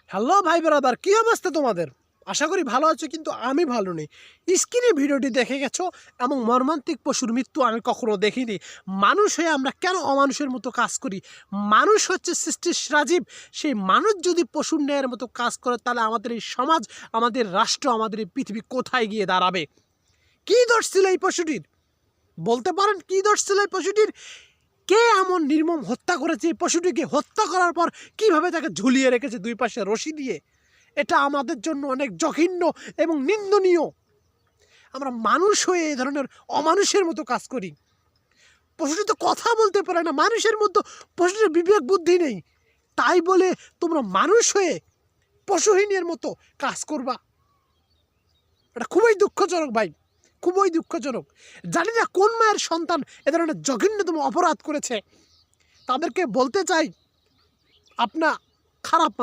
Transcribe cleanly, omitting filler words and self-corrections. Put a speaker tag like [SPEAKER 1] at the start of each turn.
[SPEAKER 1] Hello ভাই brother, কি অবস্থা তোমাদের? আশা করি ভালো আছো, কিন্তু আমি ভালো নেই। স্ক্রিনে ভিডিওটি দেখে গেছো, এবং মর্মান্তিক পশুর মৃত্যু আমি কখনো দেখিনি। মানুষ হয়ে আমরা কেন অমানুষের মতো কাজ করি? মানুষ হচ্ছে সৃষ্টির রাজীব। সেই মানুষ যদি পশুর ন্যায়ের মতো কাজ করে, তাহলে আমাদের এই সমাজ, আমাদের রাষ্ট্র, আমাদের এই পৃথিবী কোথায় গিয়ে দাঁড়াবে? কী দোষ ছিল এই পশুটির? বলতে পারেন কী দোষ ছিল এই পশুটির? কে এমন নির্মম হত্যা করেছে এই পশুটিকে? হত্যা করার পর কিভাবে তাকে ঝুলিয়ে রেখেছে দুই পাশে রশি দিয়ে? এটা আমাদের জন্য অনেক জঘন্য এবং নিন্দনীয়। আমরা মানুষ হয়ে এই ধরনের অমানুষের মতো কাজ করি। পশুটি তো কথা বলতে পারে না, মানুষের মতো পশুটির বিবেক বুদ্ধি নেই, তাই বলে তোমরা মানুষ হয়ে পশুহীনের মতো কাজ করবা? এটা খুবই দুঃখজনক ভাই, খুবই দুঃখজনক। জানি না কোন মায়ের সন্তান এ ধরনের জঘন্যতম অপরাধ করেছে। তাদেরকে বলতে চাই, আপনার খারাপ মানুষ।